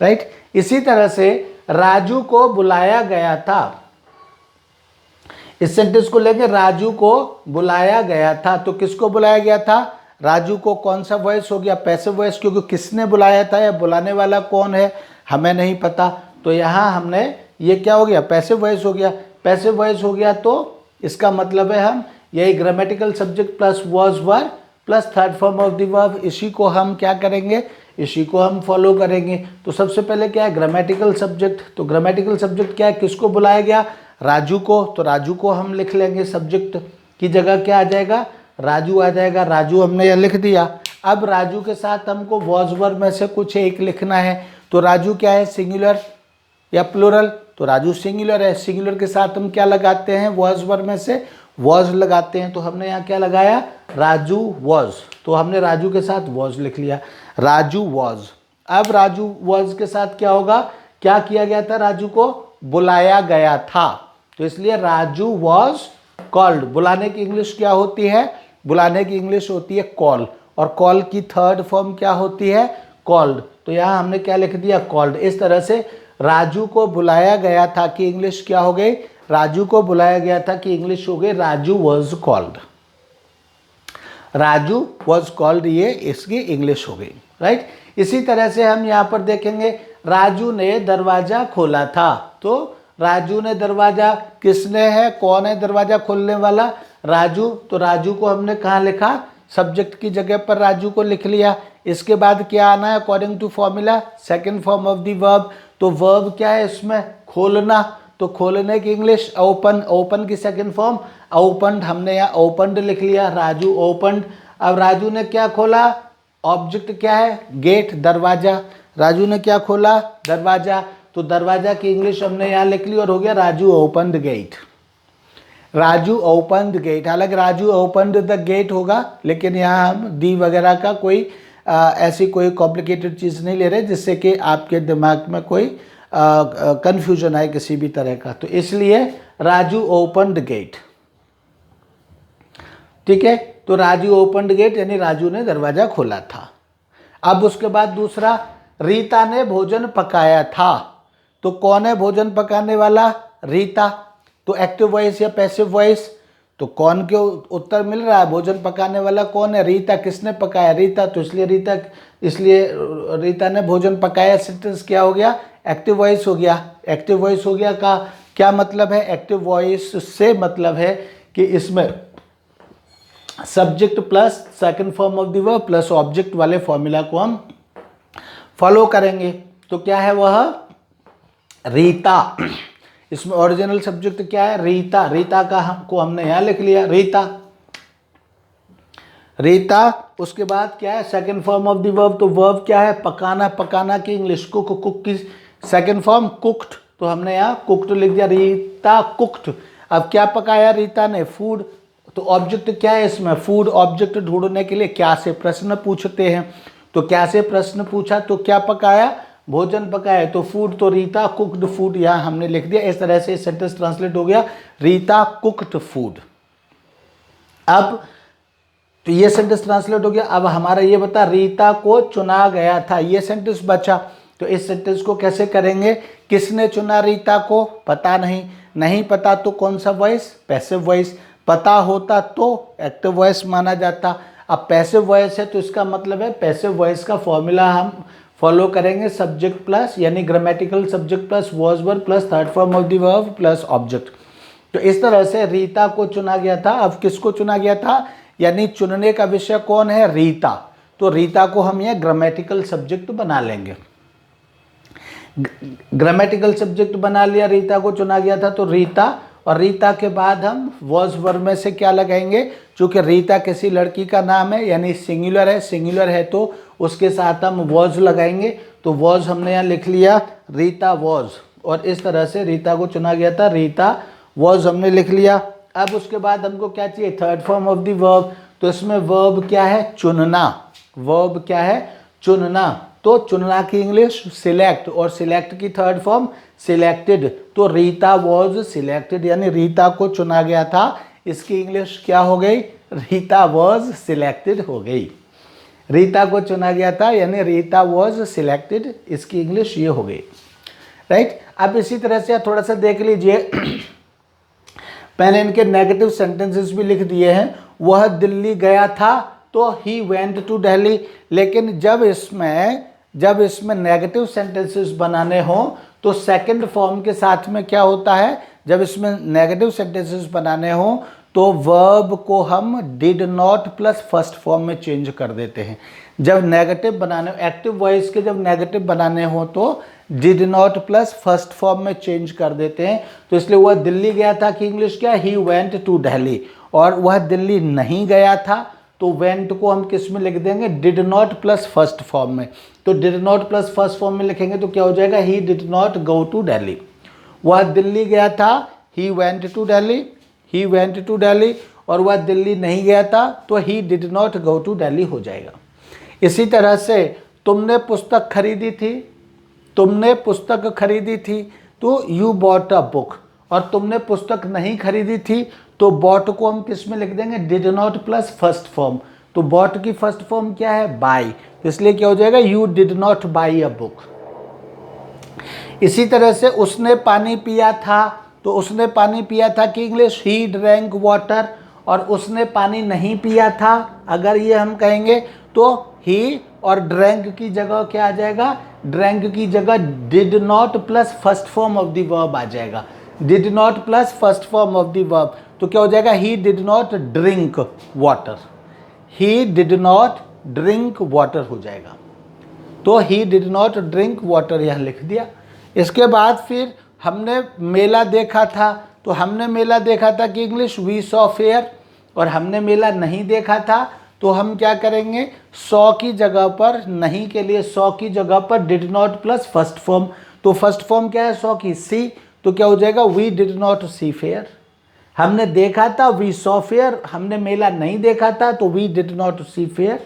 right. इसी तरह से राजू को बुलाया गया था, इस सेंटेंस को लेके राजू को बुलाया गया था, तो किसको बुलाया गया था, राजू को, कौन सा वॉइस हो गया, पैसिव वॉइस, क्योंकि किसने बुलाया था या बुलाने वाला कौन है हमें नहीं पता, तो यहाँ हमने ये क्या हो गया, पैसिव वॉइस हो गया। पैसिव वॉइस हो गया तो इसका मतलब है हम यही grammatical subject plus was were plus third form of the verb, इसी को हम क्या करेंगे, इसी को हम फॉलो करेंगे। तो सबसे पहले क्या है, ग्रामेटिकल सब्जेक्ट, तो ग्रामेटिकल सब्जेक्ट क्या है, किसको बुलाया गया, राजू को, तो राजू को हम लिख लेंगे, सब्जेक्ट की जगह क्या आ जाएगा, राजू आ जाएगा, राजू हमने यह लिख दिया। अब राजू के साथ हमको वॉज वर्ब में से कुछ एक लिखना है, तो राजू क्या है, सिंगुलर या प्लूरल, तो राजू सिंगुलर है, सिंगुलर के साथ हम क्या लगाते हैं, वॉज वर्ब में से वॉज लगाते हैं, तो हमने यहाँ क्या लगाया, राजू वॉज, तो हमने राजू के साथ वॉज लिख लिया, राजू वॉज। अब राजू वॉज के साथ क्या होगा, क्या किया गया था, राजू को बुलाया गया था, तो इसलिए राजू वॉज कॉल्ड। बुलाने की इंग्लिश क्या होती है, बुलाने की इंग्लिश होती है कॉल, और कॉल की थर्ड फॉर्म क्या होती है, कॉल्ड, तो यहाँ हमने क्या लिख दिया, कॉल्ड। इस तरह से राजू को बुलाया गया था कि इंग्लिश क्या हो गई, राजू को बुलाया गया था कि इंग्लिश हो गई, Raju was called, Raju was called, ये इसकी इंग्लिश हो गई, राइट। इसी तरह से हम यहाँ पर देखेंगे, राजू ने दरवाजा खोला था, तो राजू ने दरवाजा, किसने है, कौन है दरवाजा खोलने वाला, राजू, तो राजू को हमने कहाँ लिखा, सब्जेक्ट की जगह पर राजू को लिख लिया। इसके बाद क्या आना है, according to formula, second form of the verb, तो वर्ब क्या है इसमें, खोलना, तो खोलने की इंग्लिश ओपन, ओपन की सेकंड फॉर्म ओपनड, हमने यहाँ ओपनड लिख लिया, राजू ओपनड। अब राजू ने क्या खोला, ऑब्जेक्ट क्या है, गेट, दरवाजा, राजू ने क्या खोला, दरवाजा, तो दरवाजा की इंग्लिश हमने यहाँ लिख ली और हो गया Raju opened gate, Raju opened gate. हालांकि राजू ओपनड द गेट होगा, लेकिन यहाँ हम दी वगैरह का कोई ऐसी कोई कॉम्प्लिकेटेड चीज़ नहीं ले रहे जिससे कि आपके दिमाग में कोई कंफ्यूजन आए किसी भी तरह का, तो इसलिए राजू ओपनड गेट, ठीक है। तो राजू ओपनड गेट यानी राजू ने दरवाजा खोला था। अब उसके बाद दूसरा, रीता ने भोजन पकाया था, तो कौन है भोजन पकाने वाला, रीता, तो एक्टिव वॉइस या पैसिव वॉइस, तो कौन के उत्तर मिल रहा है, भोजन पकाने वाला कौन है, रीता, किसने पकाया, रीता, तो इसलिए रीता ने भोजन पकाया, सेंटेंस क्या हो गया, एक्टिव वॉइस हो गया। एक्टिव वॉइस हो गया का क्या मतलब है, एक्टिव वॉइस से मतलब है कि इसमें subject plus second form of the verb plus object वाले फॉर्मूला को हम फॉलो करेंगे। तो क्या है वह, रीता, इसमें ओरिजिनल सब्जेक्ट क्या है, रीता, रीता का हमको हमने यहाँ लिख लिया, रीता, रीता। उसके बाद क्या है, second form of the verb, तो वर्ब क्या है, पकाना, पकाना की इंग्लिश कुक, कुक की सेकंड फॉर्म कुक्ड, तो हमने यहाँ कुक्ड लिख दिया, रीता कुक्ड। अब क्या पकाया रीता ने, फूड, तो ऑब्जेक्ट क्या है इसमें, फूड। ऑब्जेक्ट ढूंढने के लिए क्या से प्रश्न पूछते हैं, तो क्या से प्रश्न पूछा, तो क्या पकाया, भोजन पकाया, तो फूड, तो रीता कुक्ड फूड यहाँ हमने लिख दिया। इस तरह से सेंटेंस ट्रांसलेट हो गया, रीता कुक्ड फूड। अब तो ये सेंटेंस ट्रांसलेट हो गया। अब हमारा ये बता, रीता को चुना गया था, ये सेंटेंस बचा, तो इस सेंटेंस को कैसे करेंगे, किसने चुना रीता को, पता नहीं, नहीं पता तो कौन सा वॉइस, पैसिव वॉइस, पता होता तो एक्टिव वॉइस माना जाता। अब पैसिव वॉइस है तो इसका मतलब है पैसिव वॉइस का फॉर्मूला हम फॉलो करेंगे, सब्जेक्ट प्लस यानी grammatical subject plus was verb plus third form of the verb plus object. तो इस तरह से रीता को चुना गया था। अब किसको चुना गया था, यानी चुनने का विषय कौन है, रीता, तो रीता को हम ये ग्रामेटिकल सब्जेक्ट बना लेंगे। ग्रामेटिकल सब्जेक्ट बना लिया, रीता को चुना गया था, तो रीता और रीता के बाद हम वॉज वर्ब में से क्या लगाएंगे, चूँकि रीता किसी लड़की का नाम है यानी सिंगुलर है तो उसके साथ हम वॉज लगाएंगे। तो वॉज हमने यहाँ लिख लिया, रीता वॉज, और इस तरह से रीता को चुना गया था, रीता वॉज हमने लिख लिया। अब उसके बाद हमको क्या चाहिए, third form of the verb. तो इसमें वर्ब क्या है, चुनना। वर्ब क्या है, चुनना। तो चुनना की इंग्लिश सिलेक्ट, और सिलेक्ट की थर्ड फॉर्म सिलेक्टेड। तो रीता वॉज सिलेक्टेड यानी रीता को चुना गया था, इसकी इंग्लिश क्या हो गई, रीता वॉज सिलेक्टेड हो गई। रीता को चुना गया था यानी रीता वॉज सिलेक्टेड, इसकी इंग्लिश ये हो गई, राइट। अब इसी तरह से थोड़ा सा देख लीजिए, मैंने इनके नेगेटिव सेंटेंसेस भी लिख दिए हैं। वह दिल्ली गया था तो ही वेंट टू दिल्ली। लेकिन जब इसमें नेगेटिव सेंटेंसेस बनाने हो तो सेकंड फॉर्म के साथ में क्या होता है, जब इसमें नेगेटिव सेंटेंसेस बनाने हो तो वर्ब को हम did not plus first form में चेंज कर देते हैं। जब नेगेटिव बनाने, एक्टिव वॉइस के जब नेगेटिव बनाने हो तो did not plus first form में चेंज कर देते हैं। तो इसलिए वह दिल्ली गया था कि इंग्लिश क्या, ही वेंट टू दिल्ली। और वह दिल्ली नहीं गया था तो वेंट को हम किस में लिख देंगे, did not plus first form में। तो did not plus first form में लिखेंगे तो क्या हो जाएगा, he did not go to Delhi. वह दिल्ली गया था, he went to Delhi, he went to Delhi. और वह दिल्ली नहीं गया था तो he did not go to Delhi हो जाएगा। इसी तरह से तुमने पुस्तक खरीदी थी तो यू बॉट अ बुक। और तुमने पुस्तक नहीं खरीदी थी तो बॉट को हम किस में लिख देंगे, did not plus first form. तो बॉट की फर्स्ट फॉर्म क्या है, बाई, इसलिए क्या हो जाएगा, you did not buy a book. इसी तरह से उसने पानी पिया था, तो उसने पानी पिया था की इंग्लिश ही ड्रैंक वाटर। और उसने पानी नहीं पिया था, अगर ये हम कहेंगे तो ही और ड्रैंक की जगह क्या आ जाएगा, ड्रैंक की जगह did not plus first form of the verb आ जाएगा, did not plus first form of the verb. तो क्या हो जाएगा, he did not drink water, he did not drink water हो जाएगा। तो he did not drink water यहाँ लिख दिया। इसके बाद फिर हमने मेला देखा था, तो हमने मेला देखा था कि इंग्लिश वी सॉ फेयर। और हमने मेला नहीं देखा था तो हम क्या करेंगे, सॉ की जगह पर, नहीं के लिए सॉ की जगह पर did not plus first form. तो फर्स्ट फॉर्म क्या है सॉ की, सी। तो क्या हो जाएगा, we did not see fair. हमने देखा था वी सॉ फेयर, हमने मेला नहीं देखा था तो we did not see fair,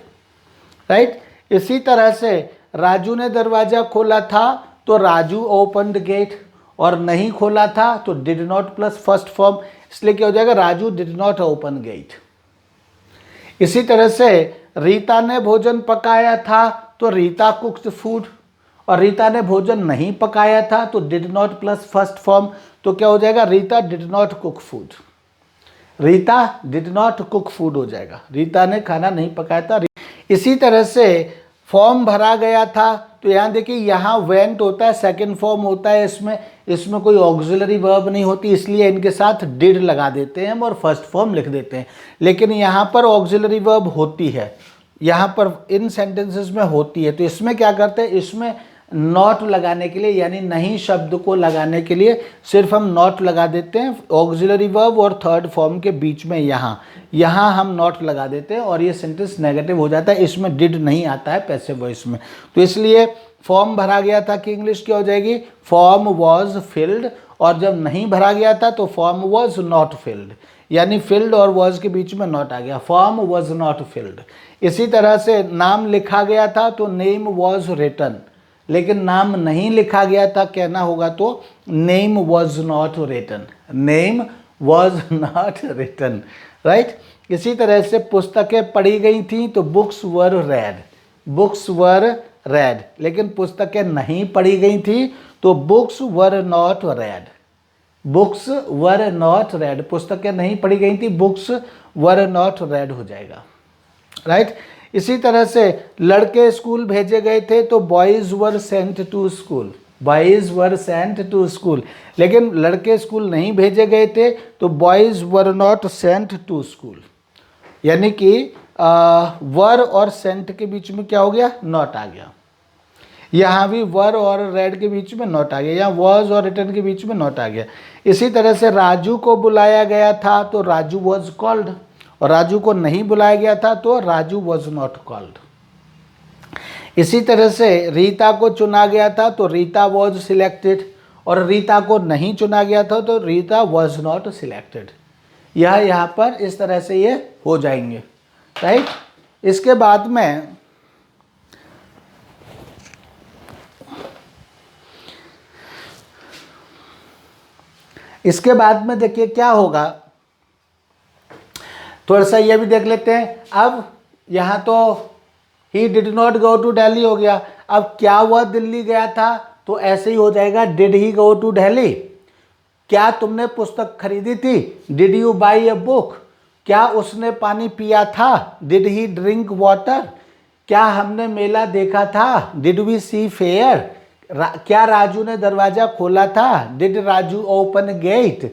right. इसी तरह से राजू ने दरवाजा खोला था तो राजू ओपन द गेट। और नहीं खोला था तो did not plus first form, इसलिए क्या हो जाएगा, Raju did not open gate. इसी तरह से रीता ने भोजन पकाया था तो रीता कुक्ड फूड। और रीता ने भोजन नहीं पकाया था तो did not plus first form. तो क्या हो जाएगा, Rita did not cook food, Rita did not cook food हो जाएगा, रीता ने खाना नहीं पकाया था। इसी तरह से फॉर्म भरा गया था, तो यहाँ देखिए, यहाँ वेंट होता है, सेकंड फॉर्म होता है, इसमें कोई ऑक्सिलरी वर्ब नहीं होती, इसलिए इनके साथ डिड लगा देते हैं हम और फर्स्ट फॉर्म लिख देते हैं। लेकिन यहाँ पर ऑक्सिलरी वर्ब होती है, यहाँ पर इन सेंटेंसेस में होती है, तो इसमें क्या करते हैं, इसमें नॉट लगाने के लिए यानी नहीं शब्द को लगाने के लिए सिर्फ हम नॉट लगा देते हैं ऑक्सिलरी वर्ब और थर्ड फॉर्म के बीच में, यहाँ हम नॉट लगा देते हैं और ये सेंटेंस नेगेटिव हो जाता है। इसमें डिड नहीं आता है पैसिव वॉइस में। तो इसलिए फॉर्म भरा गया था कि इंग्लिश क्या हो जाएगी, फॉर्म वॉज फिल्ड। और जब नहीं भरा गया था तो फॉर्म वॉज नॉट फिल्ड, यानी फिल्ड और वॉज के बीच में नॉट आ गया, फॉर्म वॉज नॉट फिल्ड। इसी तरह से नाम लिखा गया था तो नेम वॉज रिटन, लेकिन नाम नहीं लिखा गया था कहना होगा तो name was not written, name was not written, right. इसी तरह से पुस्तकें पढ़ी गई थी तो books were read, books were read. लेकिन पुस्तकें नहीं पढ़ी गई थी तो books were not read, books were not read. पुस्तकें नहीं पढ़ी गई थी, बुक्स वर नॉट रेड हो जाएगा, राइट। इसी तरह से लड़के स्कूल भेजे गए थे तो boys were sent to school, boys were sent to school. लेकिन लड़के स्कूल नहीं भेजे गए थे तो boys were not sent to school, यानी कि वर और सेंट के बीच में क्या हो गया, नॉट आ गया। यहाँ भी वर और रेड के बीच में नॉट आ गया, यहाँ वॉज और रिटर्न के बीच में नॉट आ गया। इसी तरह से राजू को बुलाया गया था तो राजू वॉज कॉल्ड, और राजू को नहीं बुलाया गया था तो राजू वॉज नॉट कॉल्ड। इसी तरह से रीता को चुना गया था तो रीता वॉज सिलेक्टेड, और रीता को नहीं चुना गया था तो रीता वॉज नॉट सिलेक्टेड। यह यहाँ पर इस तरह से ये हो जाएंगे, राइट। इसके बाद में देखिए क्या होगा, थोड़ा सा ये भी देख लेते हैं। अब यहाँ तो he did not go to Delhi हो गया, अब क्या वह दिल्ली गया था तो ऐसे ही हो जाएगा did he go to Delhi. क्या तुमने पुस्तक खरीदी थी, did you buy a book. क्या उसने पानी पिया था, डिड ही ड्रिंक वाटर। क्या हमने मेला देखा था, डिड वी सी फेयर। क्या राजू ने दरवाजा खोला था, did Raju open gate.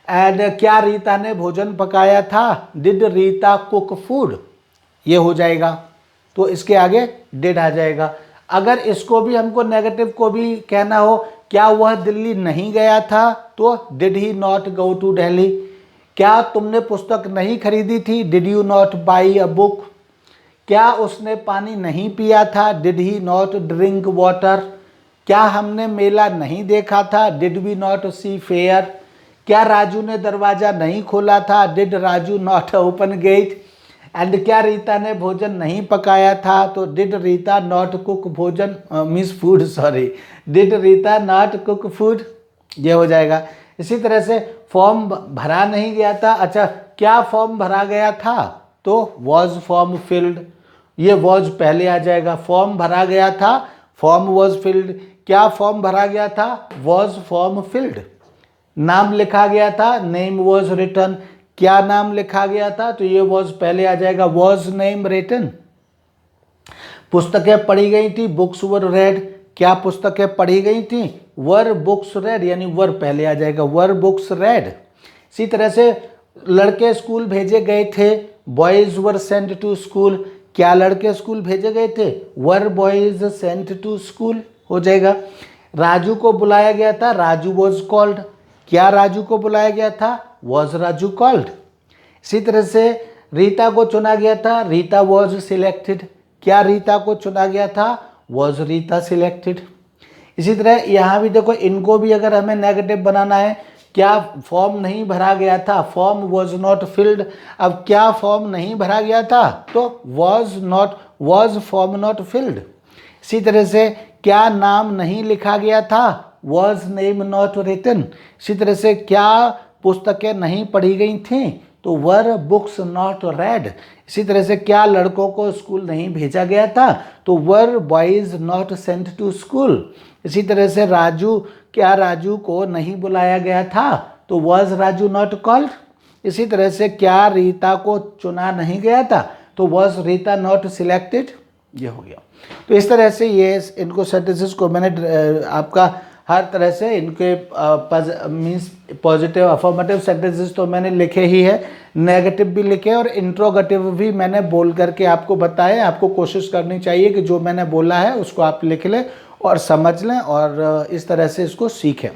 And क्या रीता ने भोजन पकाया था, डिड रीता कुक फूड। ये हो जाएगा, तो इसके आगे डिड आ जाएगा। अगर इसको भी हमको नेगेटिव को भी कहना हो, क्या वह दिल्ली नहीं गया था तो did he not go to Delhi. क्या तुमने पुस्तक नहीं खरीदी थी, did you not buy a book. क्या उसने पानी नहीं पिया था, did he not drink water. क्या हमने मेला नहीं देखा था, did we not see fair. क्या राजू ने दरवाजा नहीं खोला था, did Raju not open gate. And क्या रीता ने भोजन नहीं पकाया था तो डिड रीता नॉट कुक भोजन means food, sorry, did Rita not cook food. ये हो जाएगा। इसी तरह से फॉर्म भरा नहीं गया था, अच्छा क्या फॉर्म भरा गया था तो वॉज फॉर्म फिल्ड। ये वॉज पहले आ जाएगा। फॉर्म भरा गया था, फॉर्म वॉज फिल्ड। क्या फॉर्म भरा गया था, वॉज फॉर्म फिल्ड। नाम लिखा गया था, नेम वॉज रिटन। क्या नाम लिखा गया था तो ये वॉज पहले आ जाएगा, वॉज नेम रिटन। पुस्तकें पढ़ी गई थी, बुक्स वर रेड। क्या पुस्तकें पढ़ी गई थी, वर बुक्स रेड, यानी वर पहले आ जाएगा, वर बुक्स रेड। इसी तरह से लड़के स्कूल भेजे गए थे, boys were sent to school. क्या लड़के स्कूल भेजे गए थे, were boys sent to school हो जाएगा। राजू को बुलाया गया था, राजू वॉज कॉल्ड। क्या राजू को बुलाया गया था, वॉज राजू कॉल्ड। इसी तरह से रीता को चुना गया था, रीता वॉज सिलेक्टेड। क्या रीता को चुना गया था, वॉज रीता सिलेक्टेड। इसी तरह यहाँ भी देखो, इनको भी अगर हमें नेगेटिव बनाना है, क्या फॉर्म नहीं भरा गया था, फॉर्म वॉज नॉट फिल्ड। अब क्या फॉर्म नहीं भरा गया था तो वॉज फॉर्म नॉट फिल्ड। इसी तरह से क्या नाम नहीं लिखा गया था, वॉज नेम नॉट रिटन। इसी तरह से क्या पुस्तकें नहीं पढ़ी गई थीं तो वर बुक्स नॉट रेड। इसी तरह से क्या लड़कों को स्कूल नहीं भेजा गया था तो were boys not sent to school. इसी तरह से क्या राजू को नहीं बुलाया गया था तो वॉज राजू नॉट कॉल्ड। इसी तरह से क्या रीता को चुना नहीं गया था तो वॉज रीता नॉट सिलेक्टेड। ये हो गया। तो इस तरह से ये इनको सेंटेंसेस को मैंने आपका हर तरह से इनके मीन्स पॉजिटिव अफर्मेटिव सेंटेंसेस तो मैंने लिखे ही है, नेगेटिव भी लिखे और इंट्रोगेटिव भी मैंने बोल करके आपको बताए। आपको कोशिश करनी चाहिए कि जो मैंने बोला है उसको आप लिख लें और समझ लें और इस तरह से इसको सीखें।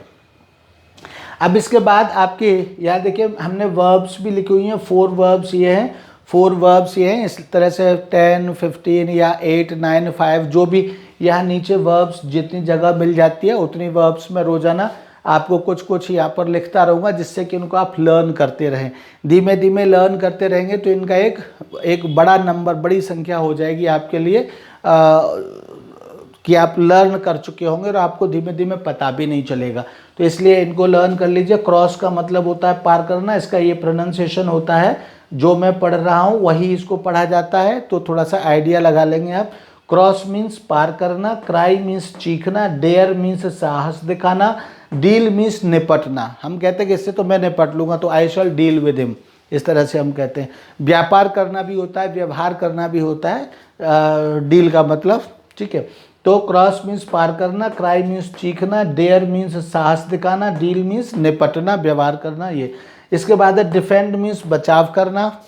अब इसके बाद आपके यहाँ देखिए हमने वर्ब्स भी लिखी हुई हैं, 4 वर्ब्स ये हैं, 4 वर्ब्स ये हैं। इस तरह से 10, 15 या 8, 9, 5 जो भी यहाँ नीचे वर्ब्स जितनी जगह मिल जाती है उतनी वर्ब्स में रोज़ाना आपको कुछ कुछ यहाँ पर लिखता रहूँगा, जिससे कि उनको आप लर्न करते रहें। धीमे धीमे लर्न करते रहेंगे तो इनका एक बड़ा नंबर, बड़ी संख्या हो जाएगी आपके लिए कि आप लर्न कर चुके होंगे और आपको धीमे धीमे पता भी नहीं चलेगा। तो इसलिए इनको लर्न कर लीजिए। क्रॉस का मतलब होता है पार करना, इसका ये प्रोनाउंसिएशन होता है, जो मैं पढ़ रहा हूँ वही इसको पढ़ा जाता है, तो थोड़ा सा आइडिया लगा लेंगे आप। क्रॉस मीन्स पार करना, क्राई मीन्स चीखना, डेयर मीन्स साहस दिखाना, डील मीन्स निपटना। हम कहते हैं कि इससे तो मैं निपट लूँगा, तो आई शैल डील विद हिम, इस तरह से हम कहते हैं। व्यापार करना भी होता है, व्यवहार करना भी होता है, डील का मतलब, ठीक है। तो क्रॉस मीन्स पार करना, क्राई मीन्स चीखना, डेयर मीन्स साहस दिखाना, डील मीन्स निपटना, व्यवहार करना। ये इसके बाद है डिफेंड मीन्स बचाव करना,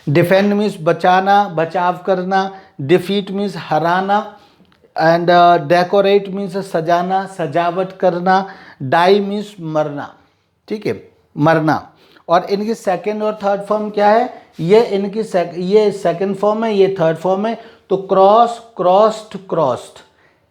डिफेंड मीन्स बचाना, बचाव करना, defeat means Hariana, and decorate means सजाना, सजावट करना, डाई मीन्स मरना, ठीक है, मरना। और इनकी सेकंड और थर्ड फॉर्म क्या है, ये इनकी ये सेकंड फॉर्म है, ये थर्ड फॉर्म है। तो cross, crossed, crossed,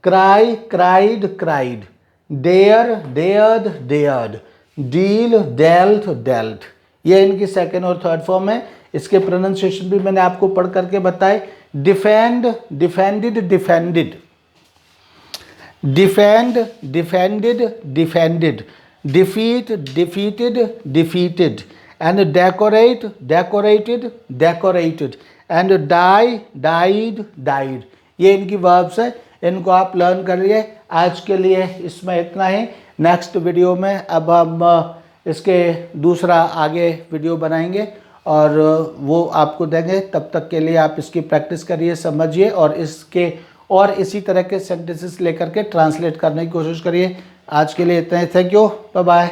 cry, cried, cried, dare, dared, dared, deal, dealt, dealt, ये इनकी सेकंड और थर्ड फॉर्म है। इसके प्रोनाउंसिएशन भी मैंने आपको पढ़ करके बताए। Defend, defended, defended, defend, defended, defended, defeat, defeated, defeated, and decorate, decorated, decorated, and die, died, died। ये इनकी वर्ब्स है, इनको आप लर्न करिए। आज के लिए इसमें इतना ही। नेक्स्ट वीडियो में अब हम इसके दूसरा आगे वीडियो बनाएंगे और वो आपको देंगे। तब तक के लिए आप इसकी प्रैक्टिस करिए, समझिए और इसके और इसी तरह के सेंटेंसेस लेकर के ट्रांसलेट करने की कोशिश करिए। आज के लिए इतना ही। Thank you, bye bye.